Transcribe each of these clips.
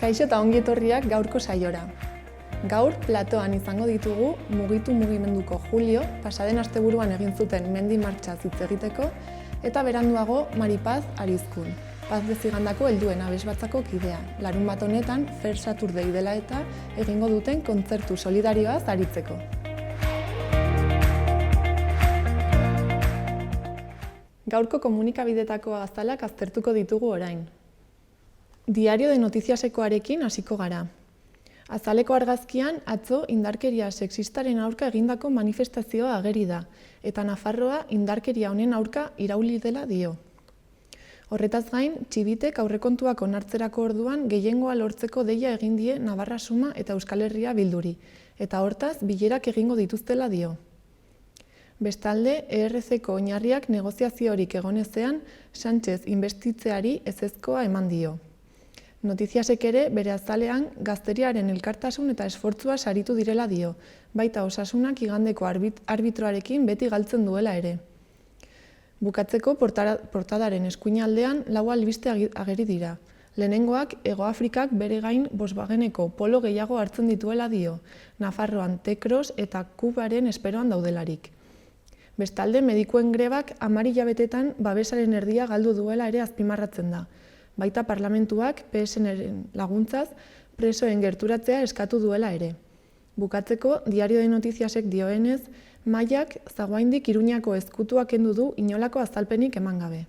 Kaixo eta ongi etorriak gaurko saiora. Gaur platoan izango ditugu Mugitu mugimenduko Julio pasaden asteburuan egin zuten mendi martxa hitz egiteko eta beranduago Maripaz Arizkun, Paz de Zigandako helduen abesbatzako kidea. Larunbat honetan Fair Saturday dela eta egingo duten kontzertu solidarioaz aritzeko. Gaurko komunikabidetako azalak aztertuko ditugu orain. Diario de Noticiasekoarekin hasiko gara. Azaleko argazkian atzo indarkeria sexistaren aurka egindako manifestazioa ageri da, eta Nafarroa indarkeria honen aurka irauli dela dio. Horretaz gain, Txibitek aurrekontuak onartzerako orduan gehiengoa lortzeko deia egin die Navarra Suma eta Euskal Herria Bilduri, eta hortaz bilerak egingo dituztela dio. Bestalde, ERC-ko oinarriak negoziaziorik egonezean Sánchez inbestitzeari ezezkoa eman dio. Notiziasek ere bere azalean gazteriaren elkartasun eta esfortzua saritu direla dio, baita osasunak igandeko arbitroarekin beti galtzen duela ere. Bukatzeko portadaren eskuinaldean lau albiste ageri dira. Lehenengoak Hego Afrikak bere gain Volkswageneko polo gehiago hartzen dituela dio, Nafarroan T-Cross eta Kubaren esperoan daudelarik. Bestalde, medikuen grebak 10 hilabetetan babesaren erdia galdu duela ere azpimarratzen da. Baita parlamentuak PSN-ren laguntzaz presoen gerturatzea eskatu duela ere. Bukatzeko, Diario de Noticiasek dioenez, Maiak zagoaindik Iruñako ezkutua kendu du inolako azalpenik eman gabe.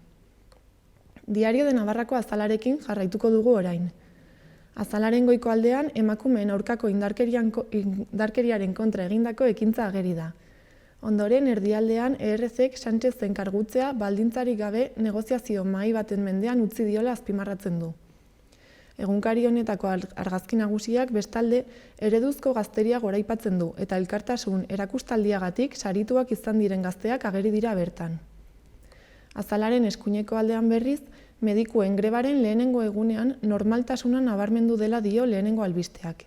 Diario de Navarrako azalarekin jarraituko dugu orain. Azalaren goiko aldean emakumeen aurkako indarkeriaren kontra egindako ekintza ageri da. Ondoren, erdialdean ERC-ek Sánchezen kargutzea baldintzarik gabe negoziazio mahai baten mendean utzi diola azpimarratzen du. Egunkari honetako argazki nagusiak bestalde ereduzko gazteria goraipatzen du eta elkartasun erakustaldiagatik sarituak izan diren gazteak ageri dira bertan. Azalaren eskuineko aldean berriz, medikuen grebaren lehenengo egunean normaltasuna nabarmendu dela dio lehenengo albisteak.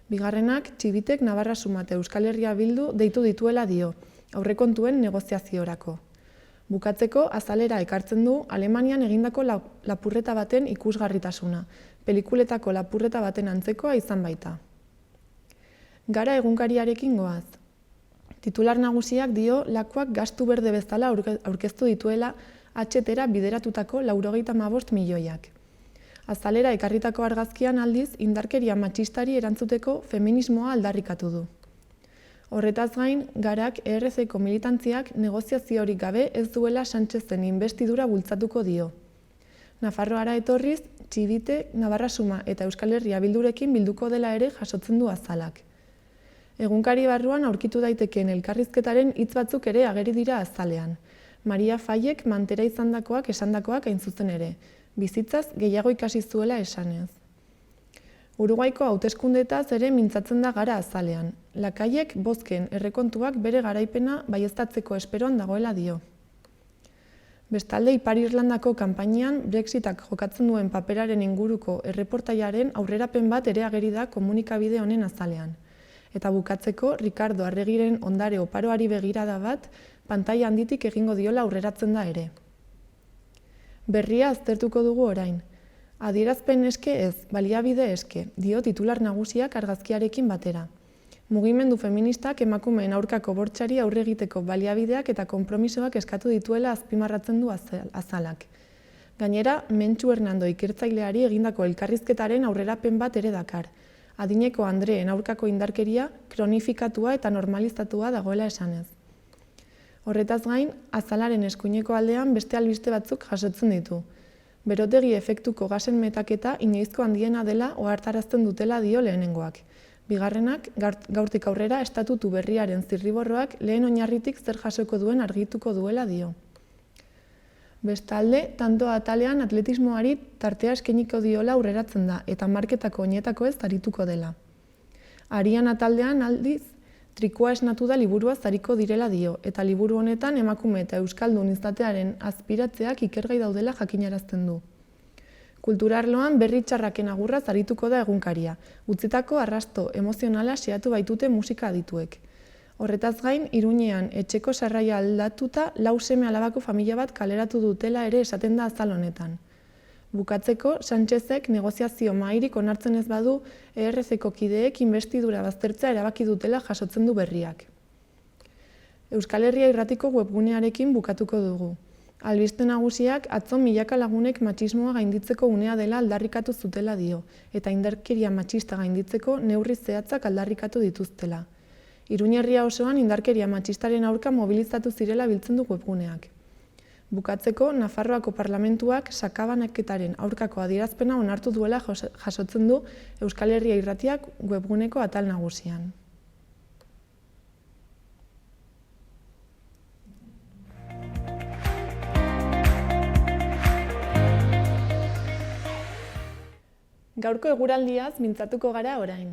Bigarrenak, Txibitek Navarra Suma eta Euskal Herria Bildu deitu dituela dio, aurrekontuen negoziaziorako. Bukatzeko, azalera ekartzen du Alemanian egindako lapurreta baten ikusgarritasuna, pelikuletako lapurreta baten antzekoa izan baita. Gara egunkariarekin goaz. Titular nagusiak dio lakuak gastu berde bezala aurkeztu dituela HT-ra bideratutako 95 milioiak. Azalera ekarritako argazkian aldiz indarkeria matxistari erantzuteko feminismoa aldarrikatu du. Horretaz gain, Garak ERC-ko militantziak negoziaziorik gabe ez duela Sánchezen inbestidura bultzatuko dio. Nafarroara etorriz, Txibite, Navarra Suma eta Euskal Herria Bildurekin bilduko dela ere jasotzen du azalak. Egunkari barruan aurkitu daitekeen elkarrizketaren hitz batzuk ere ageri dira azalean. Maria Fayek mantera izandakoak esandakoak hain zuzen ere, bizitzaz gehiago ikasi zuela esanez. Uruguaiko hauteskundetaz ere mintzatzen da Gara azalean. Lakaiek bozken errekontuak bere garaipena baieztatzeko esperoan dagoela dio. Bestalde, Ipar Irlandako kanpainan Brexitak jokatzen duen paperaren inguruko erreportaiaren aurrerapen bat ere ageri da komunikabide honen azalean. Eta bukatzeko, Ricardo Arregiren ondare oparoari begirada bat pantaila handitik egingo diola aurreratzen da ere. Berria aztertuko dugu orain. Adierazpen eske ez, baliabide eske, dio titular nagusiak argazkiarekin batera. Mugimendu feministak emakumeen aurkako bortxari aurre egiteko baliabideak eta konpromisoak eskatu dituela azpimarratzen du azalak. Gainera, Mentxu Hernando ikertzaileari egindako elkarrizketaren aurrerapen bat ere dakar. Adineko Andreen aurkako indarkeria kronifikatua eta normalizatua dagoela esanez. Horretaz gain, azalaren eskuineko aldean beste albiste batzuk jasotzen ditu. Berotegi efektuko gasen metaketa inoizko handiena dela ohartarazten dutela dio lehenengoak. Bigarrenak, gaurtik aurrera estatutu berriaren zirriborroak lehen oinarritik zer jasoko duen argituko duela dio. Bestalde, tanto atalean atletismoari tartea eskainiko diola aurreratzen da eta marketako oinetako ez arituko dela. Arian ataldean aldiz, trikoa esnatu da liburua zariko direla dio, eta liburu honetan emakume eta euskaldun izatearen azpiratzeak ikergai daudela jakinarazten du. Kulturarloan berri txarraken agurra zarituko da egunkaria, utzitako arrasto emozionala xeatu baitute musika adituek. Horretaz gain, Iruñean etxeko sarraia aldatuta 4 seme alabako familia bat kaleratu dutela ere esaten da azal honetan. Bukatzeko, Sánchezek negoziazio mahairik onartzen ez badu ERC-ko kideek inbestidura baztertzea erabaki dutela jasotzen du berriak. Euskal Herria Irratiko webgunearekin bukatuko dugu. Albiste nagusiak atzo milaka lagunek matxismoa gainditzeko unea dela aldarrikatu zutela dio, eta indarkeria matxista gainditzeko neurri zehatzak aldarrikatu dituztela. Iruñerria osoan indarkeria matxistaren aurka mobilizatu zirela biltzen du webguneak. Bukatzeko, Nafarroako Parlamentuak sakabanaketaren aurkako adierazpena onartu duela jasotzen du Euskal Herria Irratiak webguneko atal nagusian. Gaurko eguraldiaz mintzatuko gara orain.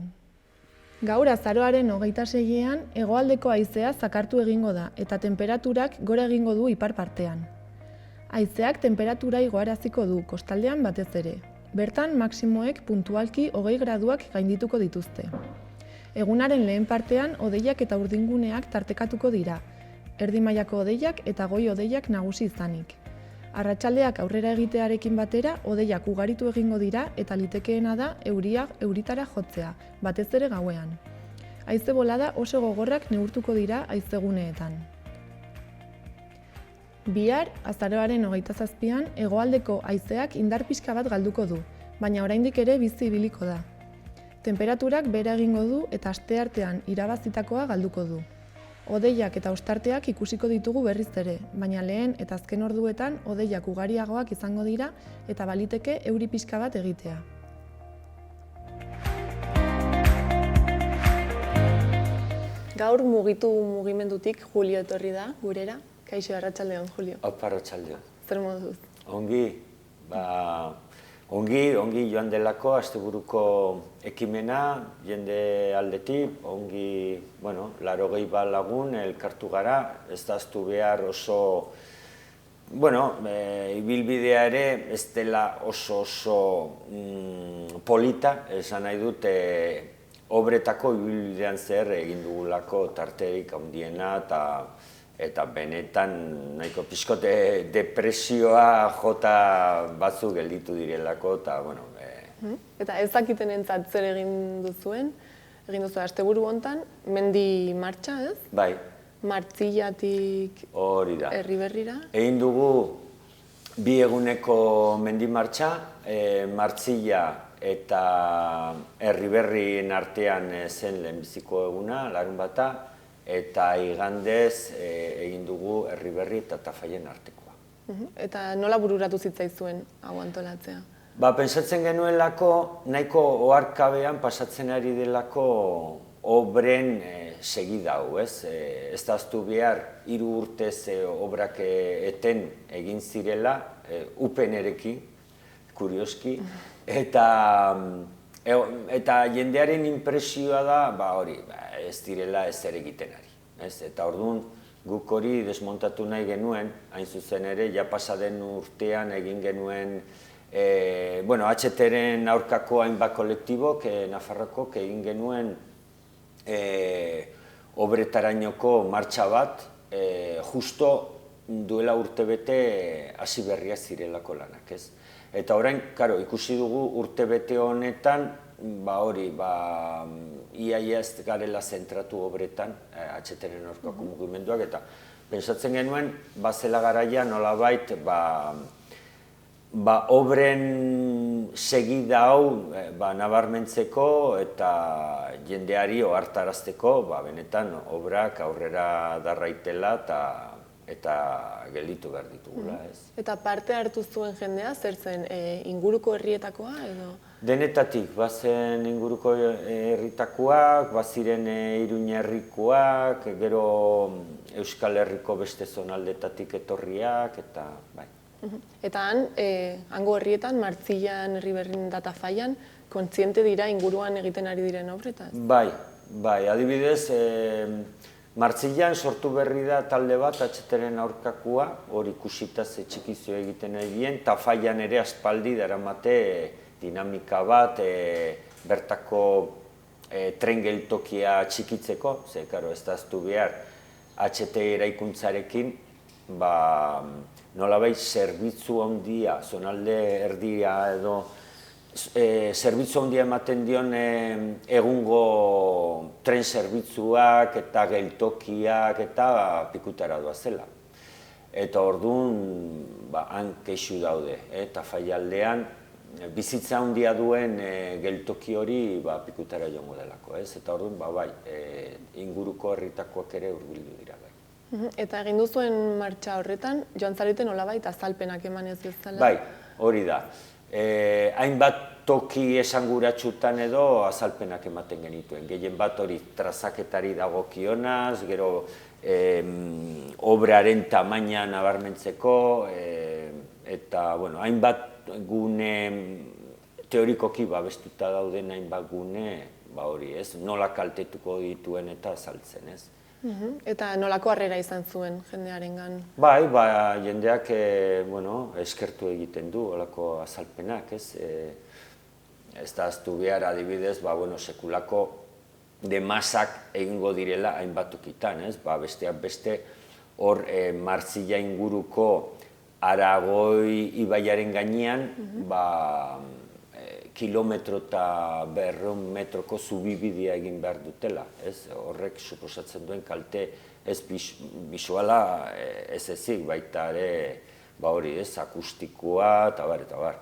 Gaur azaroaren 26ean hegoaldeko haizea zakartu egingo da eta tenperaturak gora egingo du ipar partean. Haizeak temperatura igoaraziko du kostaldean batez ere. Bertan maximoek puntualki 20 graduak gaindituko dituzte. Egunaren lehen partean hodeiak eta urdinguneak tartekatuko dira, erdi mailako hodeiak eta goi hodeiak nagusi izanik. Arratsaldeak aurrera egitearekin batera hodeiak ugaritu egingo dira eta litekeena da euritara jotzea, batez ere gauean. Haize bolada oso gogorrak neurtuko dira haizeguneetan. Bihar, azaroaren 27an, hegoaldeko haizeak indar pixka bat galduko du, baina oraindik ere bizi ibiliko da. Tenperaturak behera egingo du eta asteartean irabazitakoa galduko du. Hodeiak eta ostarteak ikusiko ditugu berriz ere, baina lehen eta azken orduetan hodeiak ugariagoak izango dira eta baliteke euri pixka bat egitea. Gaur mugimendutik Julio etorri da, gurera. Kaixo, arratsaldeon, Julio. Opa, arratsaldeon. Zer moduz? Ongi joan delako asteburuko ekimena, jende aldetik, ongi, 80 lagun elkartu gara, ez daztu behar oso, ibilbidea ere ez dela oso polita, esan nahi dut, obretako ibilbidean zer egin dugulako tarterik handiena eta benetan nahiko pixkote depresioa jota batzuk gelditu direlako eta, Eta ez dakiten entzat zer egin duzuen asteburu hontan, mendi martxa, ez? Bai. Martzillatik hori da. Erriberrira. Egin dugu 2 eguneko mendi martxa, Martzilla eta Erriberrien artean zen lehenbiziko eguna, larunbata, eta igandez egin dugu Erriberri eta Tafaien artekoa. Eta nola bururatu zitzaizuen hau antolatzea? Pentsatzen genuelako, nahiko oharkabean pasatzen ari delako obren segida hau, ez? Ez daztu behar 3 urtez obrak eten egin zirela, UPN-erekin, kurioski, eta jendearen inpresioa da, ez direla ezer egiten ari. Eta orduan guk hori desmontatu nahi genuen, hain zuzen ere, ja pasaden urtean egin genuen, HT-ren aurkako hainbat kolektibok, Nafarroakok egin genuen obretarainoko martxa bat, justo duela urtebete hasi berria zirelako lanak, ez? Eta orain, ikusi dugu urtebete honetan, ia ez garela zentratu obretan, HT-ren aurkako mugimenduak, eta pentsatzen genuen, bazela garaia nolabait, obren segida hau nabarmentzeko eta jendeari ohartarazteko, benetan obrak aurrera darraitela eta gelditu behar ditugula, ez. Eta parte hartu zuen jendea, zer zen, inguruko herrietakoa edo? Denetatik, bazen inguruko herritakoak, baziren Iruñerrikoak, gero Euskal Herriko beste zonaldetatik etorriak, eta bai. Eta hango herrietan, Martzillan, Erriberrin eta Tafaian, kontziente dira inguruan egiten ari diren obretaz? Bai, adibidez, Martzillan sortu berri da talde bat, HT-ren aurkakoa, hori ikusita ze txikizio egiten nahi dien, Tafaian ere aspaldi daramate dinamika bat, bertako tren geltokia txikitzeko, ze, ez daztu behar, HT eraikuntzarekin, nolabait zerbitzu handia, zonalde erdia edo zerbitzu handia ematen dion egungo tren zerbitzuak eta geltokiak eta pikutara doazela. Eta orduan han kexu daude, Tafallaldean bizitza handia duen geltoki hori pikutara joango delako, eta orduan bai, inguruko herritakoak ere hurbildu dira. Eta egin duzuen martxa horretan, joan zareten nolabait azalpenak emanez bezala? Bai, hori da. Hainbat toki esanguratsutan edo azalpenak ematen genituen. Gehien bat hori trazaketari dagokionaz, gero obraren tamaina nabarmentzeko, eta hainbat gune teorikoki babestuta dauden hainbat gune, hori ez, nola kaltetuko dituen eta azaltzen ez. Eta nolako harrera izan zuen jendearengan? Bai, jendeak eskertu egiten du olako azalpenak, ez? Ez da aztu behar adibidez, sekulako demasak egingo direla hainbat tokitan, ez? Besteak beste hor Martzilla inguruko Aragoi ibaiaren gainean, kilometro eta 200 metroko zubibidea egin behar dutela, ez? Horrek suposatzen duen kalte ez bisuala ez ezik, baita ere, hori ez, akustikoa eta bar.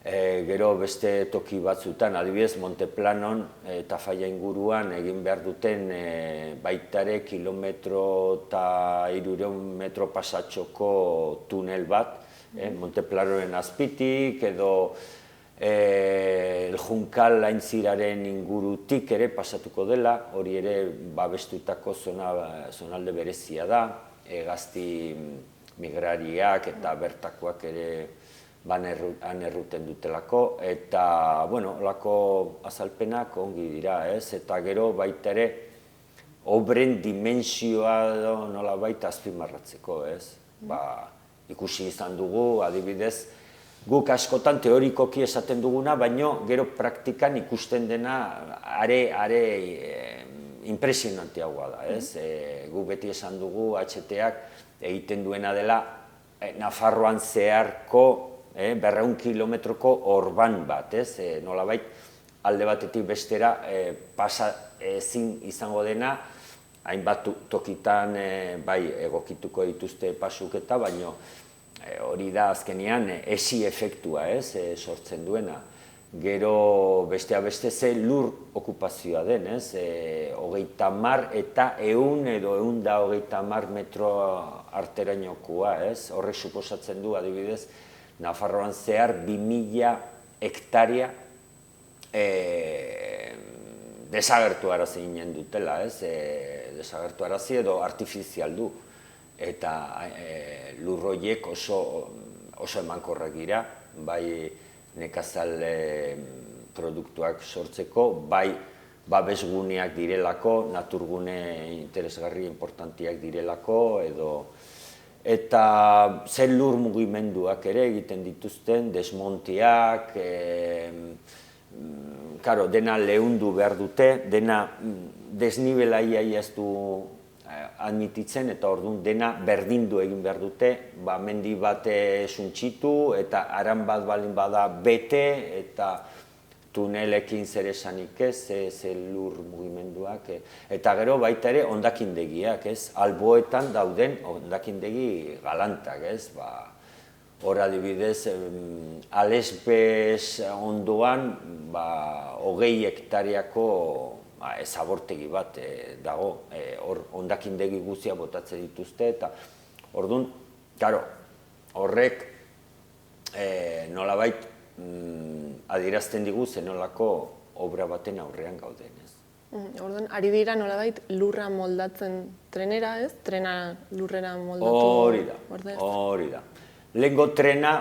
Gero beste toki batzutan, adibidez Monteplanon eta Tafalla inguruan egin behar duten baita ere kilometro eta 300 metro pasatxoko tunel bat, Monteplanoren azpitik edo Junkal aintziraren ingurutik ere pasatuko dela, hori ere babestutako zonalde berezia da, hegazti migrariak eta bertakoak ere han erruten dutelako, eta, olako azalpenak ongi dira, ez? Eta gero baita ere, obren dimensioa nola baita azpimarratzeko, ez? Ikusi izan dugu, adibidez, guk askotan teorikoki esaten duguna, baino gero praktikan ikusten dena are impresionanteagoa da, ez? Guk beti esan dugu HT-ak egiten duena dela Nafarroan zeharko 200 kilometroko orban bat, ez? Nolabait alde batetik bestera pasa ezin izango dena, hainbat tokitan bai egokituko dituzte pasuketa, baino hori da azkenean esi efektua, ez, sortzen duena. Gero bestea beste ze lur okupazioa den, ez, 30 eta 100 edo 130 metro arterainokoa, ez, horrek suposatzen du adibidez Nafarroan zehar 2000 hektaria desagertu arazi ginen dutela, ez, desagertu arazi edo artifizial du. Eta lurroiek oso emankorrak dira, bai nekazal produktuak sortzeko, bai babesguneak direlako, naturgune interesgarri importantiak direlako, eta zen lur mugimenduak ere egiten dituzten, desmontiak, dena lehundu behar dute, dena desnibelaia ez du admititzen, eta orduan dena berdindu egin behar dute, mendi bat suntxitu, eta aran bat balin bada bete, eta tunelekin zer esanik ez, ze lur mugimenduak, eta gero baita ere hondakindegiak, ez, alboetan dauden hondakindegi galantak, ez, hor adibidez, Alesbes ondoan, 20 hektariako zabortegi bat dago, hor hondakindegi guzia botatzen dituzte, eta orduan, horrek nolabait adierazten digu zenolako obra baten aurrean gauden, ez. Orduan, ari dira nolabait lurra moldatzen trenera, ez? Trena lurrera moldatu. Hori da. Lehengo trena,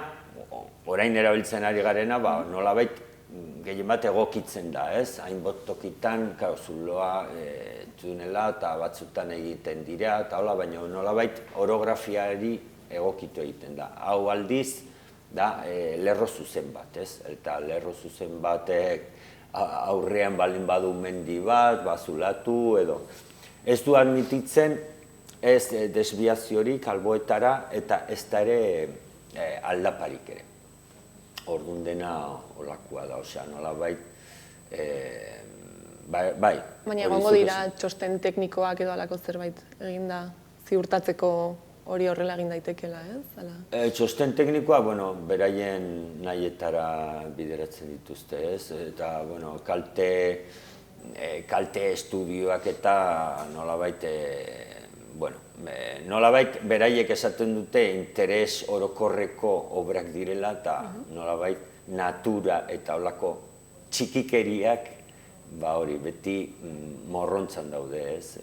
orain erabiltzen ari garena, nolabait gehien bat egokitzen da, ez? Hainbat tokitan, zuloa, tunela eta batzutan egiten dira, eta hola, baina nolabait orografiari egokitu egiten da. Hau aldiz, da lerro zuzen bat, ez? Eta lerro zuzen batek aurrean balin badu mendi bat, bazulatu edo. Ez du admititzen ez desbiaziorik alboetara eta ez da ere aldaparik ere. Orduan dena olakoa da, osea, nolabait, bai. Baina egongo dira txosten teknikoak edo alako zerbait eginda ziurtatzeko hori horrela egin daitekeela, ez? Txosten teknikoa, beraien nahietara bideratzen dituzte, ez? Eta, kalte estudioak eta nolabait beraiek esaten dute interes orokorreko obrak direla eta nolabait natura eta holako txikikeriak hori beti morrontzan daude, ez?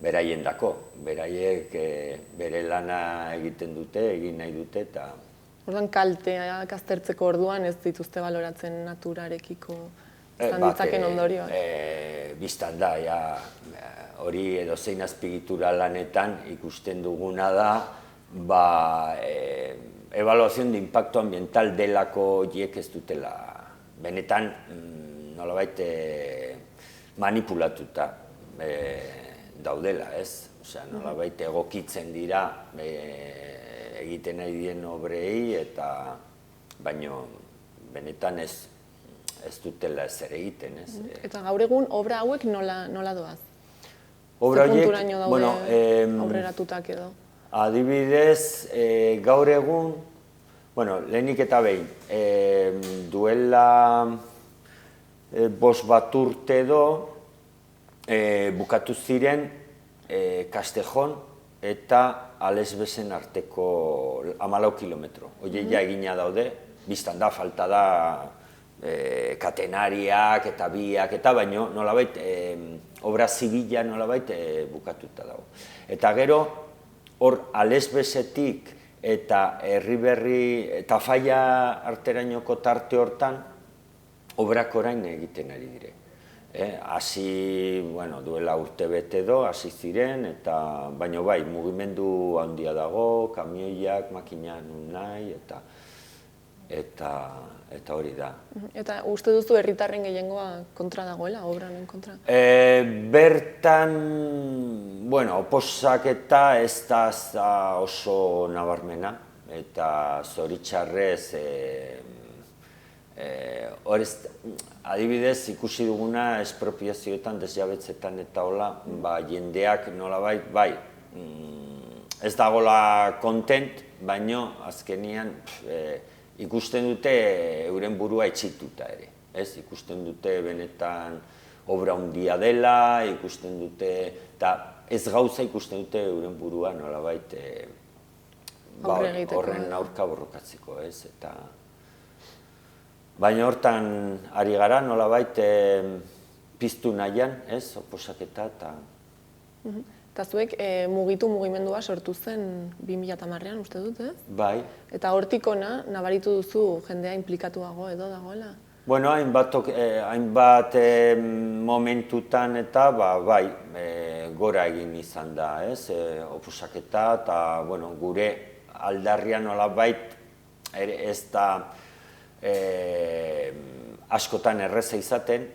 Beraien dako, beraiek bere lana egiten dute, egin nahi dute eta... Orduan kalteak aztertzeko orduan ez dituzte baloratzen naturarekiko izan ditzaken ondorioak? Bistan da, hori edozein azpiegitura lanetan ikusten duguna da, evaluación de impacto ambiental delako horiek ez dutela, benetan nolabait manipulatuta daudela, ez? Osea, nolabait egokitzen dira egiten nahi dien obrei eta baino benetan ez dutela ezer egiten, ez? Eta gaur egun obra hauek nola doaz? Obra horiek, punturaino daude aurreratutak edo? Adibidez, gaur egun, lehenik eta behin, duela 5 bat urte edo, bukatu ziren Castejon eta Alesbesen arteko 14 kilometro. Horiek ja egina daude, bistan da, falta da katenariak eta biak eta baino nolabait obra zibila nolabait bukatuta dago. Eta gero, hor Alesbesetik eta Erriberri eta Faia arterainoko tarte hortan obrak orain egiten ari dire. Hasi, duela urte bete edo, hasi ziren, eta baino bai, mugimendu handia dago, kamioiak, makinak nahi, eta hori da. Eta uste duzu herritarren gehiengoa kontra dagoela, obranen kontra? Bertan, oposaketa ez da oso nabarmena, eta zoritxarrez, adibidez, ikusi duguna espropiazioetan, desjabetzetan eta hola, jendeak nolabait, ez dagoela kontent, baino azkenian ikusten dute euren burua etxituta ere. Ikusten dute benetan obra handia dela, ikusten dute, eta ez gauza ikusten dute euren burua nolabait horren aurka borrokatzeko, ez? Baina hortan ari gara, nolabait piztu nahian, ez, oposaketa eta... Eta zuek mugimendua sortu zen 2010an, uste dut, ez? Bai. Eta hortik ona, nabaritu duzu jendea inplikatuago edo dagoela? Hainbat momentutan eta bai, gora egin izan da, ez, oposaketa eta gure aldarria nolabait ez da askotan erreza izaten,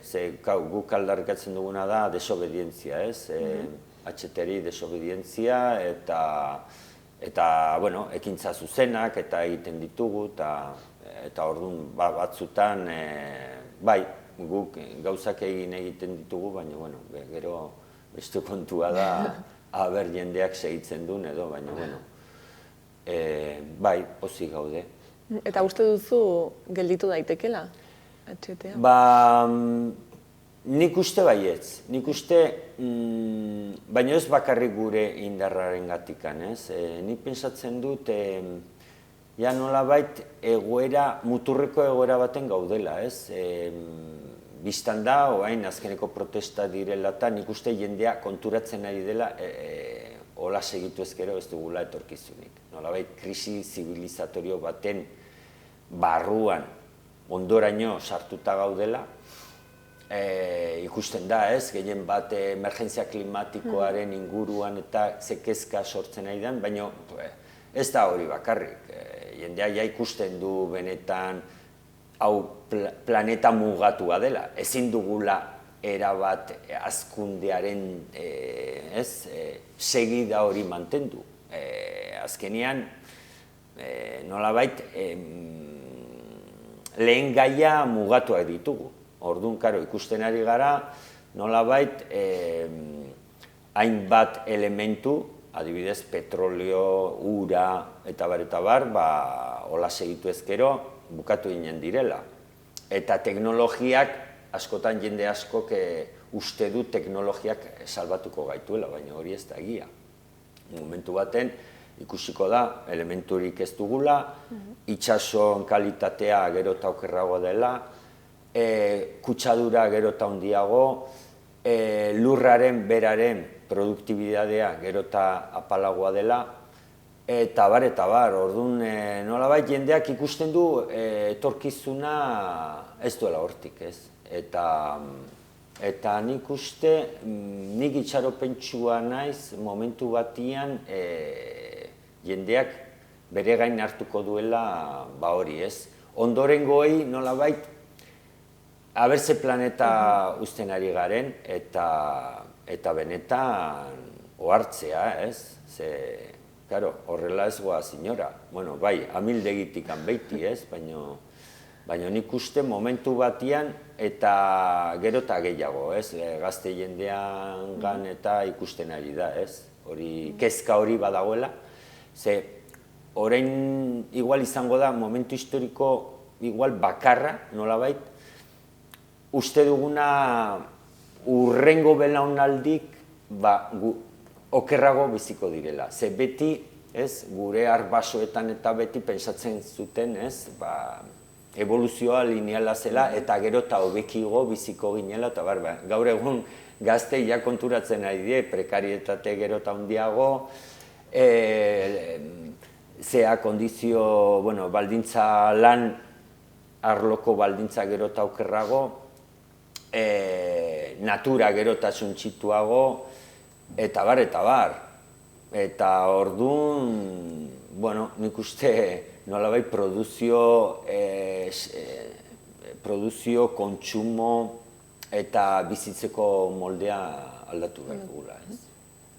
guk aldarrikatzen duguna da desobedientzia, ez? HTri desobedientzia eta ekintza zuzenak eta egiten ditugu eta orduan batzutan bai, guk gauzak egiten ditugu, baina gero beste kontua da aber jendeak segitzen duen edo, baina bai, pozik gaude. Eta uste duzu gelditu daitekela, HTA? Nik uste baietz, baina ez bakarrik gure indarraren gatikan, ez? Nik pensatzen dut, nolabait muturreko egoera baten gaudela, ez? Bistan da, oain azkeneko protesta direla eta nik uste jendea konturatzen ari dela hola segitu ezkero ez dugula etorkizunik. Nolabait, krisi zibilizatorio baten barruan ondoraino sartuta gaudela, ikusten da, ez, gehien bat emergentzia klimatikoaren inguruan eta zekezka sortzen ari den, baina ez da hori bakarrik. Jendea ja ikusten du benetan hau planeta mugatua dela, ezin dugula erabat hazkundearen segida hori mantendu. Azkenean, nolabait, lehen gaia mugatuak ditugu. Orduan, karo, ikusten ari gara, nolabait, hainbat elementu, adibidez, petrolio, ura, eta bar, hola segitu ezkero, bukatu ginen direla. Eta teknologiak, askotan jende askok uste du teknologiak salbatuko gaituela, baina hori ez da egia. Momentu baten, ikusiko da, elementurik ez dugula, itsasoen kalitatea gero eta okerrago dela, kutsadura gero eta handiago, lurraren beraren produktibitatea gero eta apalagoa dela, eta bar, orduan nolabait jendeak ikusten du etorkizuna ez duela hortik, ez? Eta nik uste, nik itxaropentsua naiz momentu batian jendeak bere gain hartuko duela hori, ez? Ondorengoei nolabait abertze planeta uzten ari garen eta benetan ohartzea, ez? Ze, karo, horrela ez goa zinora. Bueno, bai, amildegitik beiti, ez? Baina nik uste momentu batian eta gero eta gehiago, ez? Gazte jendean gan eta ikusten ari da, ez? Hori, kezka hori badagoela. Ze, orain igual izango da, momentu historiko igual bakarra, nolabait, uste duguna urrengo belaunaldik okerrago biziko direla. Ze beti, ez, gure arbasoetan eta beti pentsatzen zuten, ez, evoluzioa lineala zela eta gero eta hobekigo biziko ginela, eta gaur egun gazte ja konturatzen ari die, prekarietate gero eta handiago, zea kondizio, bueno, baldintza lan, arloko baldintza gero eta okerrago, natura gero eta suntsituago, eta bar. Eta orduan, bueno, nik uste nolabait produzio, kontsumo eta bizitzeko moldea aldatu behar dugula.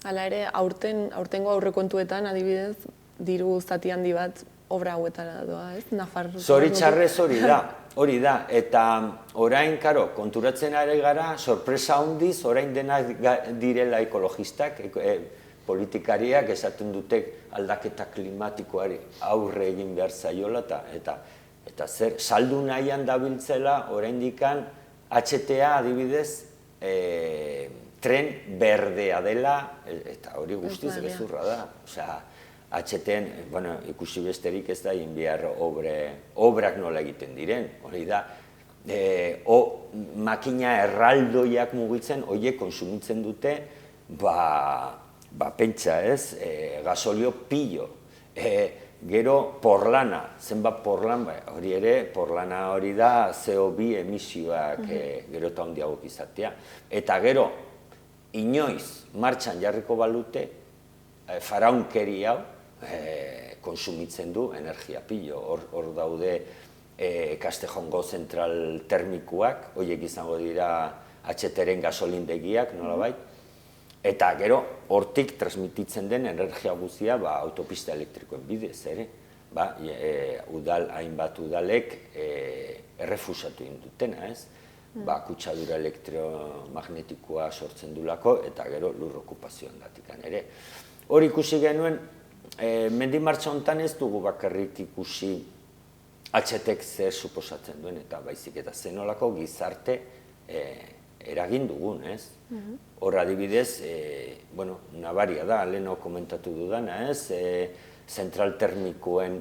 Hala ere, aurtengo aurrekontuetan, adibidez, diru zati handi bat obra hauetara doa, ez? Zoritxarrez hori da, eta orain, karo, konturatzen ari gara, sorpresa handiz, orain denak direla ekologistak, politikariak esaten dute aldaketa klimatikoari aurre egin behar zaiola, eta zer, saldu nahian dabiltzela, oraindikan HTA adibidez, tren berdea dela, eta hori guztiz gezurra da. Osea, HTen, bueno, ikusi besterik ez da egin behar obrak nola egiten diren, hori da, makina erraldoiak mugitzen, horiek konsumitzen dute, pentsa ez, gasolio pilo, gero porlana, zenbat porlan, hori ere, porlana hori da CO2 emisioak gero eta handiagok izatea. Eta gero, inoiz martxan jarriko balute, faraunkeri hau konsumitzen du energia pilo. Hor daude Castejongo zentral termikuak, horiek izango dira HTren gasolindegiak, nolabait, eta gero, hortik transmititzen den energia guzia autopista elektrikoen bidez, ere. Hainbat udalek errefusatu indutena, ez? Kutsadura elektromagnetikoa sortzen dulako, eta gero lur okupazioan gatikan, ere. Hor ikusi genuen, mendi martxa honetan ez dugu bakarrik ikusi HTek zer suposatzen duen, eta baizik eta zenolako gizarte eragin dugun, ez? Hor adibidez, nabaria da, leheno komentatu dudana, ez? Zentral termikoen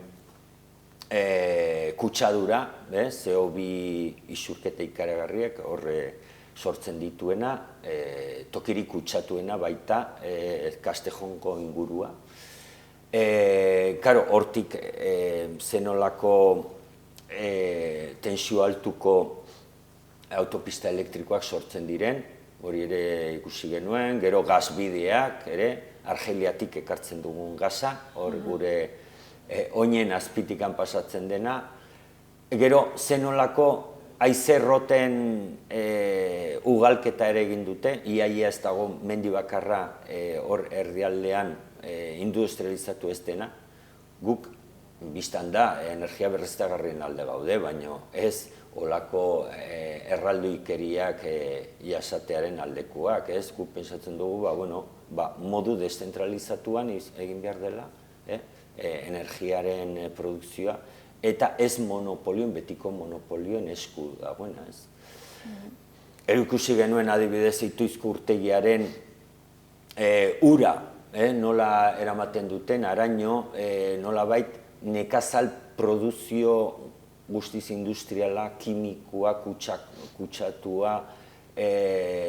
kutsadura, CO2 isurketa ikaragarriak horre sortzen dituena, tokirik kutsatuena baita Castejongo ingurua. Karo, hortik zenolako tensio altuko autopista elektrikoak sortzen diren, hori ere ikusi genuen, gero gazbideak, ere, Argeliatik ekartzen dugun gaza, hor gure oinen azpitikan pasatzen dena, gero zenolako haizerroten ugalketa ere egin dute, iaia ez dago mendi bakarra hor herrialdean industrializatu ez dena. Guk, biztan da, energia berriztagarrien alde gaude, baina ez olako erraldoikeriak jasatearen aldekuak, ez? Guk pentsatzen dugu, modu deszentralizatuan egin behar dela, energiaren produkzioa, eta ez monopolioen, betiko monopolioen esku dagoena, ez? Ikusi genuen adibidez Ituizko urtegiaren ura, nola eramaten duten, araño, nolabait nekazal produzio guztiz industriala, kimikoa, kutsatua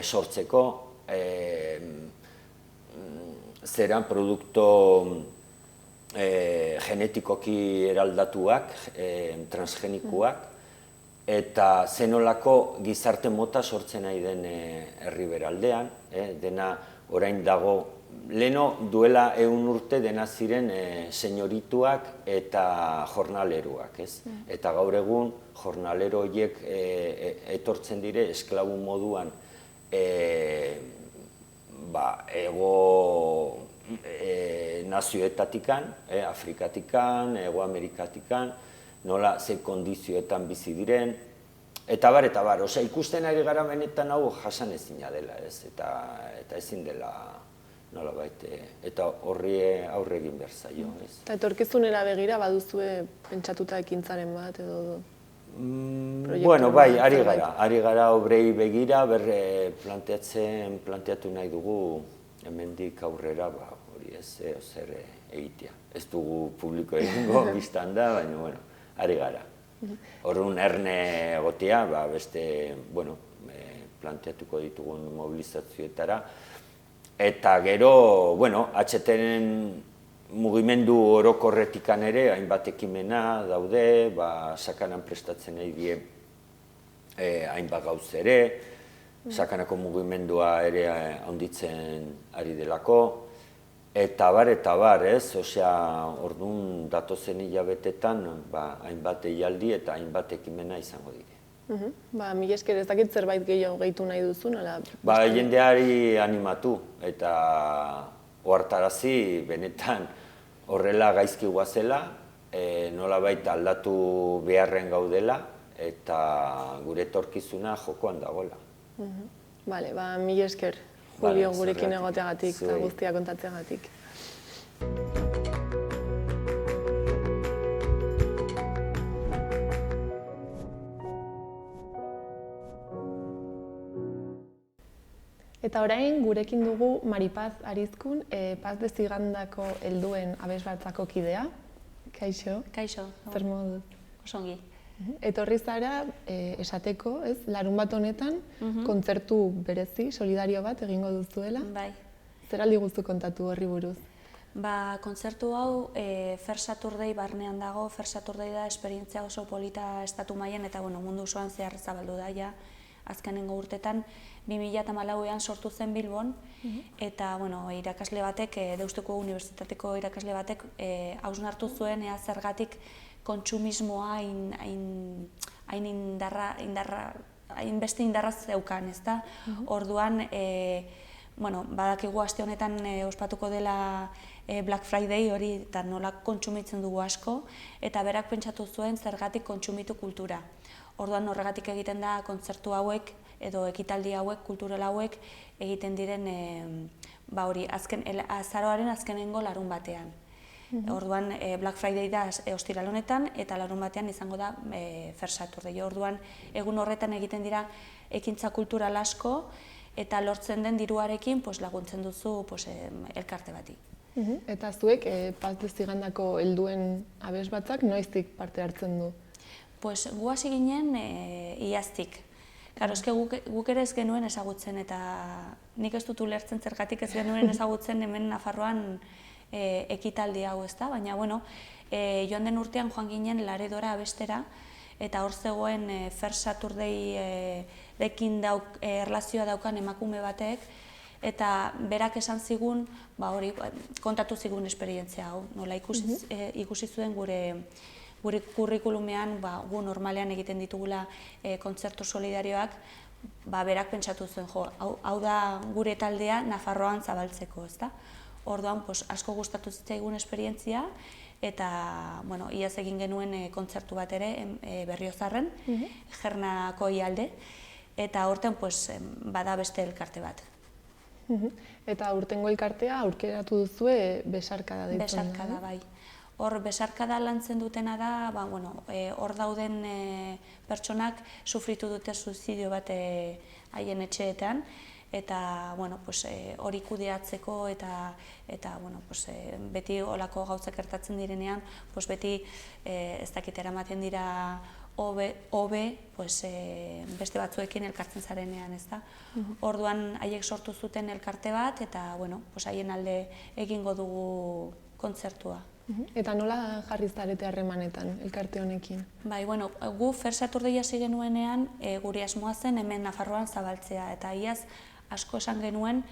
sortzeko, zeran produkto genetikoki eraldatuak, transgenikoak, eta zenolako gizarte mota sortzen nahi den herriberaldean, dena orain dago, leheno duela 100 urte dena ziren senyorituak eta jornaleroak, ez? Eta gaur egun jornalero horiek etortzen dire esklabu moduan ego nazioetatikan, Afrikatikan, Ego Amerikatikan, nola ze kondizioetan bizi diren, eta bar, osea, ikusten ari gara benetan hau jasan ezina dela, ez? Eta ezin dela nolabait, eta horri aurre egin behar zaio, ez? Eta etorkizunera begira baduzue pentsatuta ekintzaren bat edo... Bueno, bai, ari gara obrei begira, planteatu nahi dugu hemendik aurrera, hori ez, zer egitea. Ez dugu publiko egingo biztan da, baina, bueno, ari gara. Horren erne egotea, beste, bueno, planteatuko ditugun mobilizazioetara, eta gero, bueno, HTren mugimendu orokorretikan ere, hainbat ekimena daude, sakanan prestatzen nahi die hainbat gauz ere, sakanako mugimendua ere handitzen ari delako, eta bar, ez, osea, orduan datozen hilabetetan, hainbat deialdi eta hainbat ekimena izango dire. Mila esker ez dakit zerbait gehiago gehitu nahi duzun, ala? Jendeari animatu eta ohartarazi benetan horrela gaizki guazela, nolabait aldatu beharren gaudela eta gure etorkizuna jokoan dagoela. Bale, mila esker, Julio, gurekin egoteagatik eta guztia kontatzeagatik. Eta orain gurekin dugu Maripaz Arizkun, Paz de Zigandako helduen abesbatzako kidea. Kaixo. Kaixo. Zer moduz? Osongi. Etorri zara esateko, ez, larunbat honetan, kontzertu berezi, solidario bat egingo duzuela. Bai. Zer aldi guztu kontatu horri buruz? Kontzertu hau Fair Saturday barnean dago. Fair Saturday da esperientzia oso polita estatu mailan eta mundu osoan zehar zabaldu da ja azkenengo urtetan. 2014ean sortu zen Bilbon, eta irakasle batek, Deustuko Unibertsitateko irakasle batek hausnartu zuen ea zergatik kontsumismoa hainbeste indarra zeukan, ezta? Orduan, badakigu aste honetan ospatuko dela Black Friday hori eta nola kontsumitzen dugu asko, eta berak pentsatu zuen zergatik kontsumitu kultura. Orduan horregatik egiten da kontzertu hauek, edo ekitaldi hauek, kultural hauek, egiten diren azaroaren azkenengo larun batean. Orduan Black Friday da ostiral honetan, eta larun batean izango da Fair Saturday. Orduan egun horretan egiten dira ekintza kultural asko, eta lortzen den diruarekin laguntzen duzu elkarte bati. Eta zuek, Paz de Zigandako helduen abesbatzak noiztik parte hartzen du? Gu hasi ginen iaztik. Claro, eske guk ere ez genuen ezagutzen, eta nik ez dut ulertzen zergatik ez genuen ezagutzen hemen Nafarroan ekitaldi hau, ezta? Baina, joan den urtean joan ginen Laredora abestera, eta hor zegoen Fair Saturday-rekin erlazioa daukan emakume batek, eta berak esan zigun, kontatu zigun esperientzia hau, nola ikusi zuen gure kurrikulumean, gu normalean egiten ditugula kontzertu solidarioak, berak pentsatu zuen, hau da gure taldea Nafarroan zabaltzeko, ezta? Orduan, asko gustatu zitzaigun esperientzia, eta, iaz egin genuen kontzertu bat ere Berriozarren, Jernako ialde, eta horten bada beste elkarte bat. Eta aurtengo elkartea aurkeratu duzue Besarkada deitzen da? Besarkada, bai. Hor, Besarkada lantzen dutena da, hor dauden pertsonak sufritu dute suizidio bat haien etxeetan, eta hori kudeatzeko eta beti olako gauzak gertatzen direnean, beti ez dakit eramaten dira hobe beste batzuekin elkartzen zarenean, ezta? Orduan haiek sortu zuten elkarte bat eta haien alde egingo dugu kontzertua. Eta nola jarri zarete harremanetan elkarte honekin? Bai, gu Saturday hasi genuenean gure asmoa zen hemen Nafarroan zabaltzea, eta iaz asko esan genuen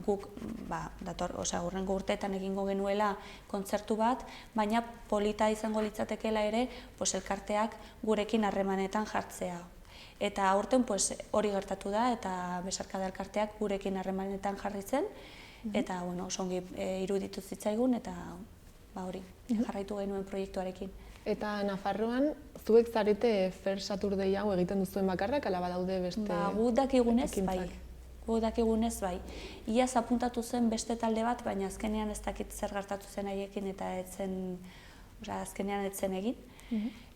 guk hurrengo urteetan egingo genuela kontzertu bat, baina polita izango litzatekeela ere elkarteak gurekin harremanetan jartzea. Eta aurten hori gertatu da, eta Besarkada elkarteak gurekin harremanetan jarri zen, eta oso ongi iruditu zitzaigun, eta hori jarraitu genuen proiektuarekin. Eta Nafarroan, zuek zarete Saturday hau egiten duzuen bakarrak, ala badaude beste gu dakigunez, bai. Gu dakigunez, bai. Iaz apuntatu zen beste talde bat, baina azkenean ez dakit zer gertatu zen haiekin eta azkenean ez zen egin.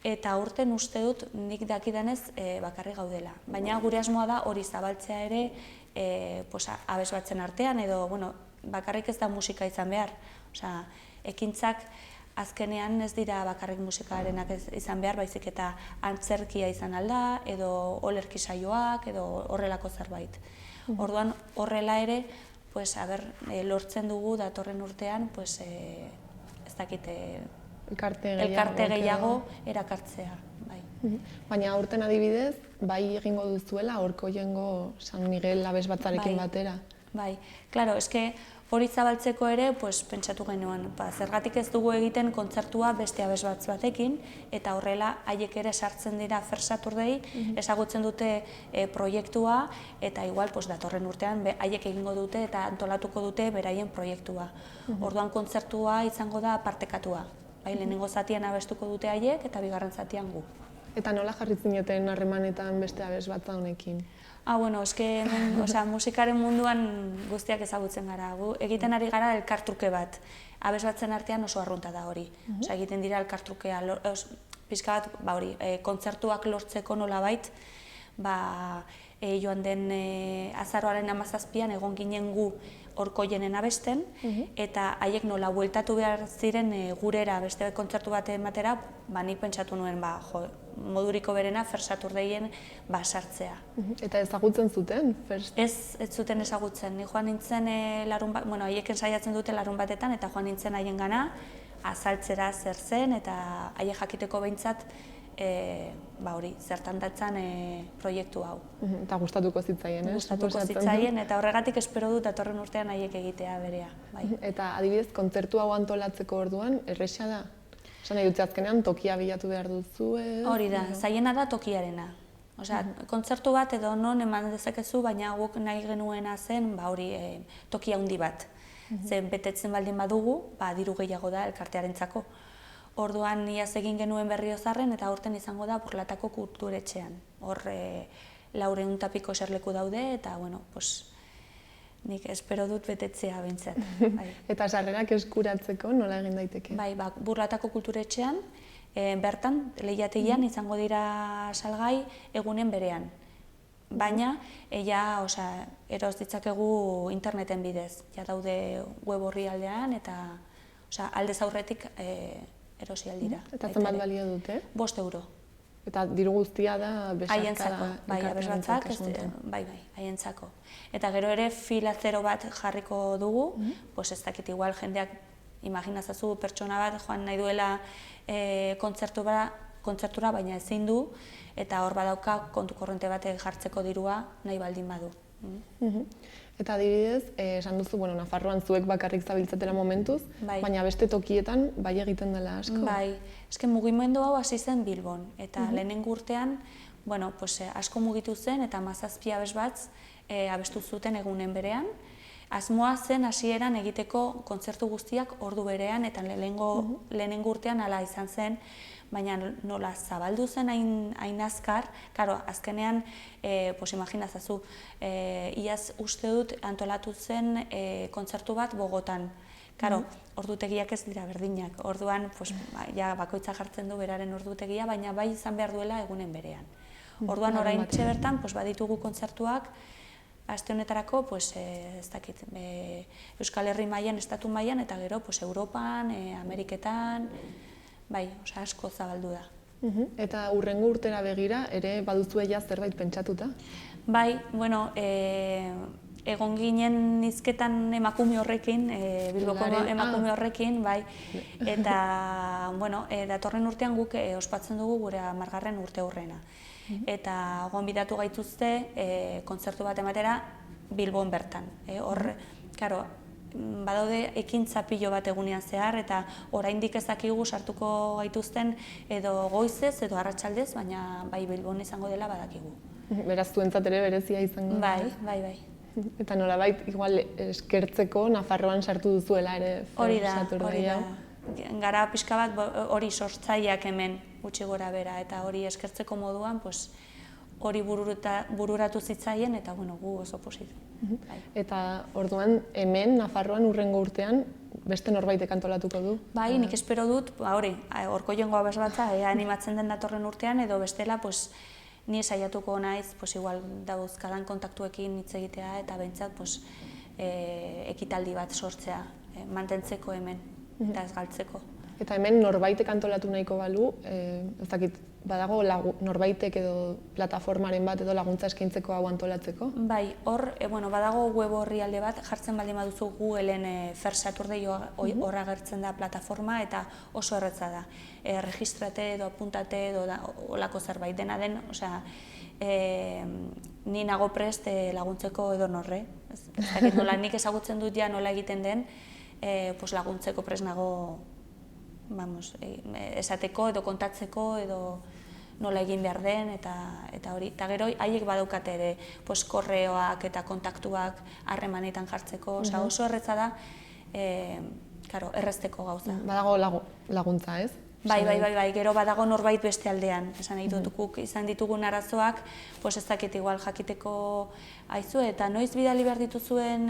Eta aurten uste dut nik dakidanez bakarrik gaudela. Baina gure asmoa da hori zabaltzea ere abesbatzen artean, edo bakarrik ez da musika izan behar. Ekintzak azkenean ez dira bakarrik musikarenak izan behar, baizik eta antzerkia izan alda, edo olerki saioak, edo horrelako zerbait. Orduan horrela ere, lortzen dugu datorren urtean, ez dakite, elkarte gehiago erakartzea. Baina aurten adibidez, bai egingo duzuela Orkoiengo San Miguel abesbatzarekin batera? Bai, klaro, eske hori zabaltzeko ere, pentsatu genuen, zergatik ez dugu egiten kontzertua beste abesbatz batekin, eta horrela haiek ere sartzen dira Saturday, ezagutzen dute proiektua, eta igual datorren urtean haiek egingo dute eta antolatuko dute beraien proiektua. Orduan kontzertua izango da partekatua. Lehenengo zatian abestuko dute haiek eta bigarren zatian gu. Eta nola jarri zineten harremanetan beste abesbatza honekin? Eske musikaren munduan guztiak ezagutzen gara. Egiten ari gara elkartruke bat. Abesbatzen artean oso arrunta da hori. Egiten dira elkartrukea, pixka bat, kontzertuak lortzeko nolabait, joan den azaroaren 17an egon ginen gu Orkoienen abesten, eta haiek nola bueltatu behar ziren gurera beste kontzertu bat ematera, nik pentsatu nuen, moduriko berena Saturdayen sartzea. Eta ezagutzen zuten? Ez zuten ezagutzen. Ni joan nintzen haiek ensaiatzen dute larun batetan, eta joan nintzen haien gana, azaltzera zer zen, eta haiek jakiteko behintzat zertan datzan proiektu hau. Eta gustatuko zitzaien, ez? Gustatuko zitzaien, eta horregatik espero dut datorren urtean haiek egitea berea. Eta adibidez, kontzertu hau antolatzeko orduan, erresa da? Esan nahi dut azkenean tokia bilatu behar duzu, ez? Hori da, zaiena da tokiarena. Kontzertu bat edo non eman dezakezu, baina guk nahi genuena zen tokia handi bat. Zen betetzen baldin badugu, diru gehiago da elkartearentzako. Orduan iaz egin genuen Berriozarren eta aurten izango da Burlatako kulturetxean. Hor 400 piko eserleku daude eta nik espero dut betetzea behintzat. Eta sarrerak eskuratzeko nola egin daiteke? Burlatako kulturetxean, bertan, lehiategian izango dira salgai egunen berean. Baina, eroz ditzakegu interneten bidez. Ja daude web horri aldean eta aldez aurretik erosi aldira. Eta zenbat balio dute? 5 euro. Eta diru guztia da Besarkada abesbatzak, haientzako. Eta gero ere fila zero bat jarriko dugu, ez dakit igual jendeak imaginazazu pertsona bat joan nahi duela kontzertura, baina ezin du, eta hor badauka kontu korronte bat jartzeko dirua nahi baldin badu. Eta adibidez, esan duzu, Nafarroan zuek bakarrik zabiltzatela momentuz, baina beste tokietan bai egiten dela asko. Bai, eske mugimendu hau hasi zen Bilbon, eta lehenengo urtean, asko mugitu zen, eta 17 abes bat abestu zuten egunen berean. Asmoa zen hasieran egiteko kontzertu guztiak ordu berean, eta lehenengo urtean hala izan zen, baina nola zabaldu zen hain azkar, karo, azkenean, imaginazazu, iaz uste dut antolatu zen kontzertu bat Bogotan. Karo, ordutegiak ez dira berdinak, orduan bakoitza jartzen du beraren ordutegia, baina bai izan behar duela egunen berean. Orduan oraintxe bertan baditugu kontzertuak, aste honetarako, ez dakit, Euskal Herri mailan, estatu mailan, eta gero Europan, Ameriketan, bai, asko zabaldu da. Eta hurrengo urtera begira, ere baduzue ja zerbait pentsatuta? Bai, egon ginen hizketan emakume horrekin, Bilboko emakume horrekin, bai, eta, datorren urtean guk ospatzen dugu gure 10. urte hurrena. Eta gonbidatu gaituzte kontzertu bat ematera Bilbon bertan. Karo, badaude ekintza pilo bat egunean zehar, eta oraindik ez dakigu sartuko gaituzten edo goizez edo arratsaldez, baina bai Bilbon izango dela badakigu. Beraz, zuentzat ere berezia izango da. Bai. Eta nolabait, igual eskertzeko Nafarroan sartu duzuela ere Saturdaia. Gara pixka bat hori sortzaileak hemen gutxi gora bera, eta hori eskertzeko moduan hori bururatu zitzaien, eta gu oso posit. Eta orduan hemen Nafarroan hurrengo urtean beste norbaitek antolatuko du? Bai, nik espero dut, horko joango abez batza, animatzen den datorren urtean, edo bestela, ni saiatuko naiz, igual dauzkadan kontaktuekin hitz egitea, eta behintzat ekitaldi bat sortzea, mantentzeko hemen, eta ez galtzeko. Eta hemen norbaitek antolatu nahiko balu, ez dakit, badago norbaitek edo plataformaren bat edo laguntza eskaintzeko hau antolatzeko? Bai, badago web orrialde bat, jartzen baldin baduzu Googleen Fer Saturday horra agertzen da plataforma, eta oso erretza da. Registrate edo apuntate edo olako zerbait dena den, ni nago prest laguntzeko edo norre. Ez dakit nola, nik ezagutzen dut ja nola egiten den, laguntzeko prest nago esateko edo kontatzeko edo nola egin behar den, eta hori. Eta gero, haiek badaukate ere, korreoak eta kontaktuak harremanetan jartzeko, oso erretza da, errezteko gauza. Badago laguntza, ez? Bai, gero badago norbait beste aldean. Esan nahi dut, izan ditugun arazoak, ez dakit igual jakiteko aizu, eta noiz bidali behar dituzuen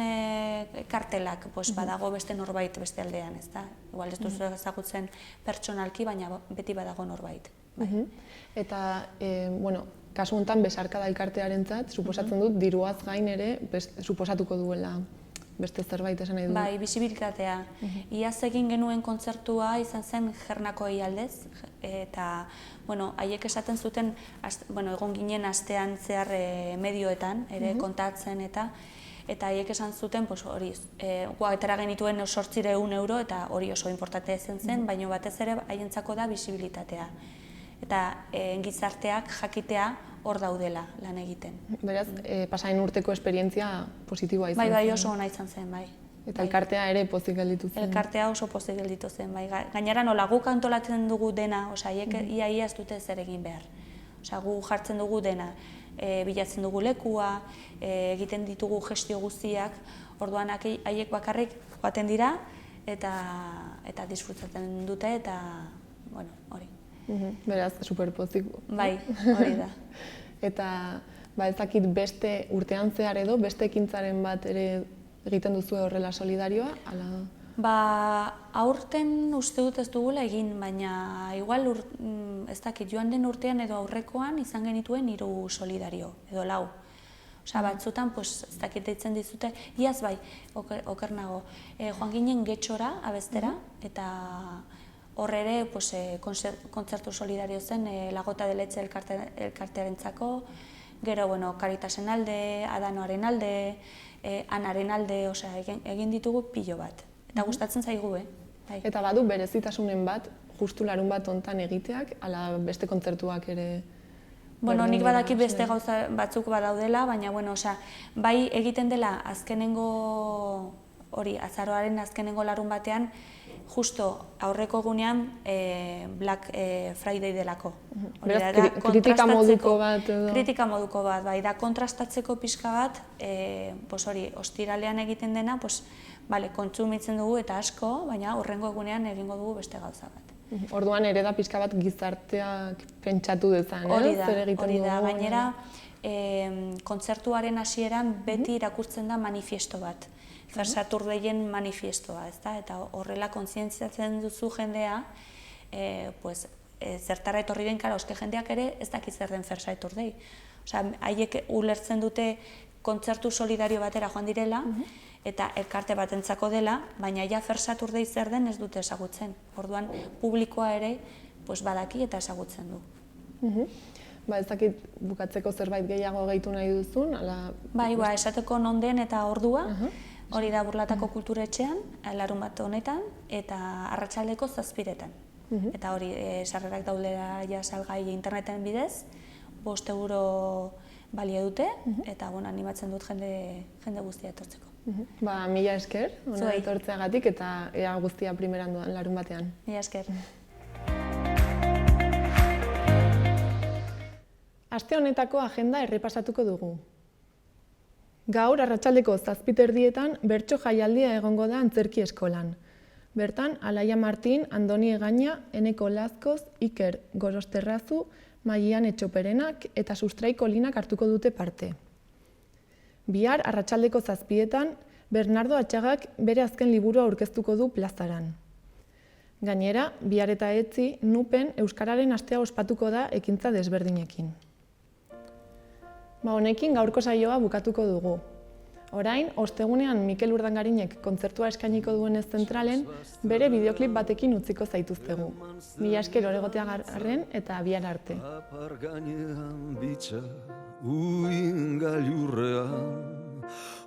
kartelak, badago beste norbait beste aldean, ez da? Igual ez duzu ezagutzen pertsonalki, baina beti badago norbait. Eta, kasu honetan besarkada elkartearentzat, suposatzen dut, diruaz gain ere, suposatuko duela beste zerbait esan nahi du. Bai, bisibilitatea. Iaz egin genuen kontzertua izan zen Jernako aldez, eta haiek esaten zuten, egon ginen astean zehar medioetan, ere kontatzen eta haiek esan zuten, hori, atera genituen 800 euro, eta hori oso importantea zen, baina batez ere haientzako da bisibilitatea. Eta gizarteak jakitea hor daudela lan egiten. Beraz, pasaren urteko esperientzia positiboa izan zen. Bai, oso ona izan zen, bai. Eta elkartea ere pozik gelditu zen. Elkartea oso pozik gelditu zen, bai. Gainera nola guk antolatzen dugu dena, haiek ia ez dute zer egin behar. Gu jartzen dugu dena, bilatzen dugu lekua, egiten ditugu gestio guztiak, orduan haiek bakarrik joaten dira, eta disfrutatzen dute, eta hori. Beraz, superpozik. Bai, hori da. Eta, ez dakit beste urtean zehar edo, beste ekintzaren bat ere egiten duzu horrela solidarioa? Aurten uste dut ez dugula egin, baina igual ez dakit joan den urtean edo aurrekoan izan genituen 3 solidario, edo 4. Batzutan, ez dakit deitzen dizute, iaz bai, oker nago, joan ginen Getxora abestera, eta hor ere kontzertu solidario zen, Lagota de Letxe elkartearentzako, gero Caritasen alde, Adanoaren alde, Anaren alde, egin ditugu pilo bat. Eta gustatzen zaigu, Eta badu berezitasunen bat, justu larun bat hontan egiteak, ala beste kontzertuak ere Bueno, nik badaki beste gauza batzuk badaudela, baina, bueno, osea, bai egiten dela azkenengo, hori, azaroaren azkenengo larun batean, justo aurreko egunean Black Friday delako. Beraz, kritika moduko bat edo? Kritika moduko bat, bai, da kontrastatzeko pixka bat, hori, ostiralean egiten dena, kontsumitzen dugu eta asko, baina horrengo egunean egingo dugu beste gauza bat. Orduan ere da pixka bat gizarteak pentsatu dezan, hori da, gainera kontzertuaren hasieran beti irakurtzen da manifiesto bat. Fair Saturdayen manifiestoa, eta horrela kontzientziatzen duzu jendea, zertara etorri den, kara, oske jendeak ere ez dakit zer den Fair Saturday. Osea, haiek ulertzen dute kontzertu solidario batera joan direla, eta elkarte batentzako dela, baina ja Fair Saturday zer den ez dute ezagutzen. Orduan, publikoa ere badaki eta ezagutzen du. Ez dakit bukatzeko zerbait gehiago gehitu nahi duzun? Bai, esateko non den eta ordua, hori da Burlatako kulturetxean, larunbat honetan, eta arratsaldeko 7:00. Eta hori, sarrerak daudela salgai interneten bidez, 5 euro balio dute, eta animatzen dut jende guztia etortzeko. Mila esker, hona etortzeagatik, eta ea guztia primeran duan larun batean. Mila esker. Aste honetako agenda errepasatuko dugu. Gaur arratsaldeko 7:30 bertso jaialdia egongo da Antzerki Eskolan. Bertan, Alaia Martin, Andoni Egaña, Eneko Lazkoz, Iker Gorosterrazu, Maian Etxoperenak eta Sustraiko Linak hartuko dute parte. Bihar, arratsaldeko 7:00, Bernardo Atxagak bere azken liburua aurkeztuko du plazaran. Gainera, bihar eta etzi, Nupen Euskararen astea ospatuko da ekintza desberdinekin. Honekin gaurko saioa bukatuko dugu. Orain, ostegunean Mikel Urdangarinek kontzertua eskainiko duenez zentralen, bere bideoklip batekin utziko zaituztegu. Mila esker oregoteagarren eta bihar arte.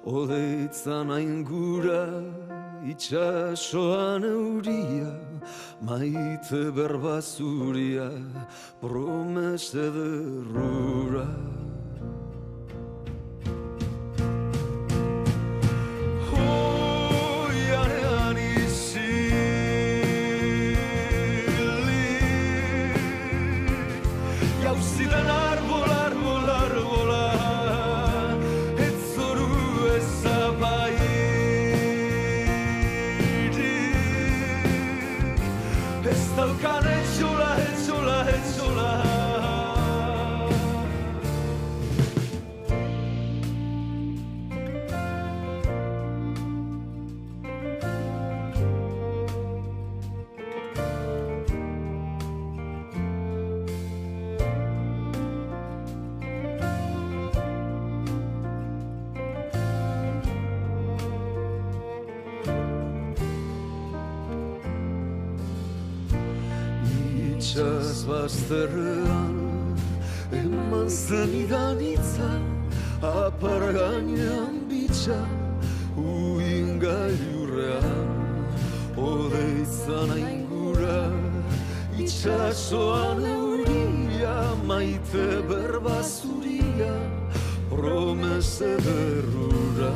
Odeitzan aingura, itxasoan euria, maite berbazuria, promese derrura. Oianean izilik, jauzidan arbol, arbol, arbola, Talkan etxola, etxola, etxola. Itxas bazterrean, eman zenidan itza, apar gainean bitxa, uin gailurrean, odeitzan aingura, itxasoan euria, maite berbazuria, promese derrura.